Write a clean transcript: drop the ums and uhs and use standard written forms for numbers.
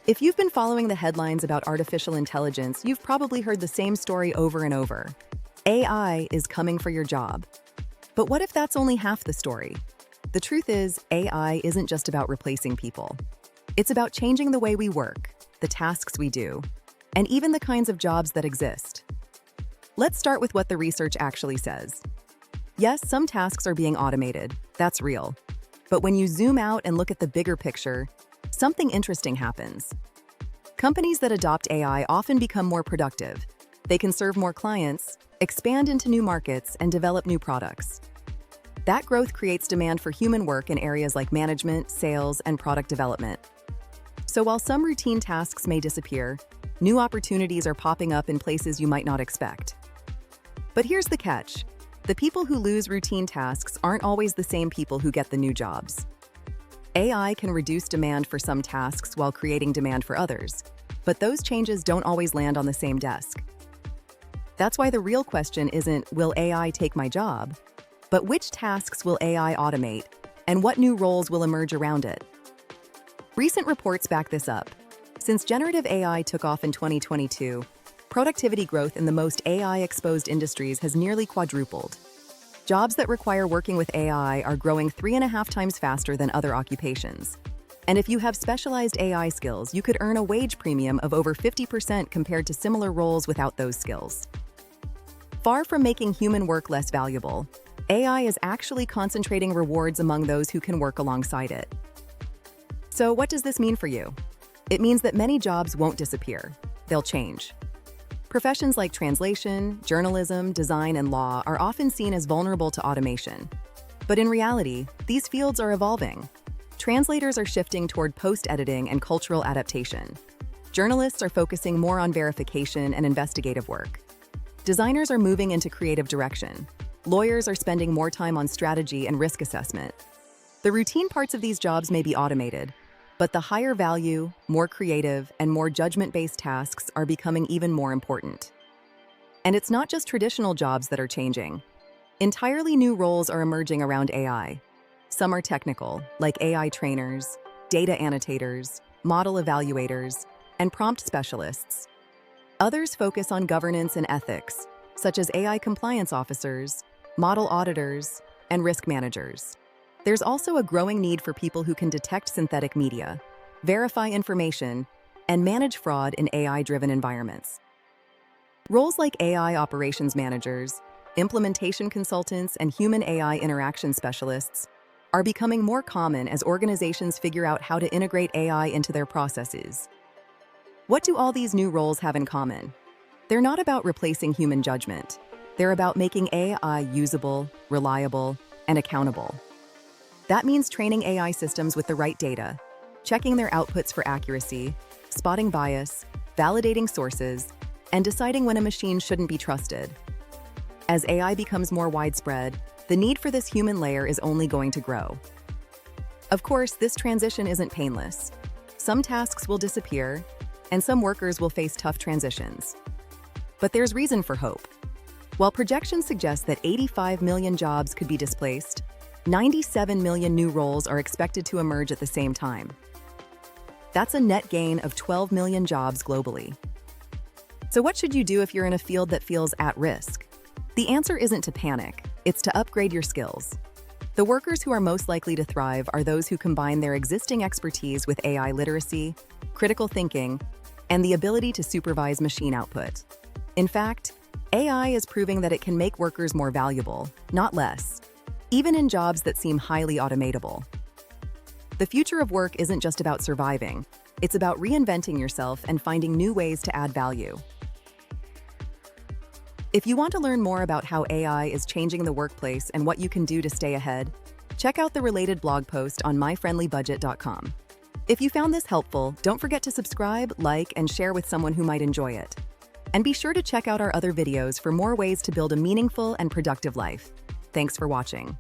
If you've been following the headlines about artificial intelligence, you've probably heard the same story over and over. AI is coming for your job. But what if that's only half the story? The truth is, AI isn't just about replacing people. It's about changing the way we work, the tasks we do, and even the kinds of jobs that exist. Let's start with what the research actually says. Yes, some tasks are being automated. That's real. But when you zoom out and look at the bigger picture, something interesting happens. Companies that adopt AI often become more productive. They can serve more clients, expand into new markets, and develop new products. That growth creates demand for human work in areas like management, sales, and product development. So while some routine tasks may disappear, new opportunities are popping up in places you might not expect. But here's the catch. The people who lose routine tasks aren't always the same people who get the new jobs. AI can reduce demand for some tasks while creating demand for others, but those changes don't always land on the same desk. That's why the real question isn't, will AI take my job? But which tasks will AI automate, and what new roles will emerge around it? Recent reports back this up. Since generative AI took off in 2022, productivity growth in the most AI-exposed industries has nearly quadrupled. Jobs that require working with AI are growing 3.5 times faster than other occupations. And if you have specialized AI skills, you could earn a wage premium of over 50% compared to similar roles without those skills. Far from making human work less valuable, AI is actually concentrating rewards among those who can work alongside it. So what does this mean for you? It means that many jobs won't disappear. They'll change. Professions like translation, journalism, design, and law are often seen as vulnerable to automation. But in reality, these fields are evolving. Translators are shifting toward post-editing and cultural adaptation. Journalists are focusing more on verification and investigative work. Designers are moving into creative direction. Lawyers are spending more time on strategy and risk assessment. The routine parts of these jobs may be automated, but the higher value, more creative, and more judgment-based tasks are becoming even more important. And it's not just traditional jobs that are changing. Entirely new roles are emerging around AI. Some are technical, like AI trainers, data annotators, model evaluators, and prompt specialists. Others focus on governance and ethics, such as AI compliance officers, model auditors, and risk managers. There's also a growing need for people who can detect synthetic media, verify information, and manage fraud in AI-driven environments. Roles like AI operations managers, implementation consultants, and human AI interaction specialists are becoming more common as organizations figure out how to integrate AI into their processes. What do all these new roles have in common? They're not about replacing human judgment. They're about making AI usable, reliable, and accountable. That means training AI systems with the right data, checking their outputs for accuracy, spotting bias, validating sources, and deciding when a machine shouldn't be trusted. As AI becomes more widespread, the need for this human layer is only going to grow. Of course, this transition isn't painless. Some tasks will disappear, and some workers will face tough transitions. But there's reason for hope. While projections suggest that 85 million jobs could be displaced, 97 million new roles are expected to emerge at the same time. That's a net gain of 12 million jobs globally. So what should you do if you're in a field that feels at risk? The answer isn't to panic, it's to upgrade your skills. The workers who are most likely to thrive are those who combine their existing expertise with AI literacy, critical thinking, and the ability to supervise machine output. In fact, AI is proving that it can make workers more valuable, not less, even in jobs that seem highly automatable. The future of work isn't just about surviving, it's about reinventing yourself and finding new ways to add value. If you want to learn more about how AI is changing the workplace and what you can do to stay ahead, check out the related blog post on MyFriendlyBudget.com. If you found this helpful, don't forget to subscribe, like, and share with someone who might enjoy it. And be sure to check out our other videos for more ways to build a meaningful and productive life. Thanks for watching.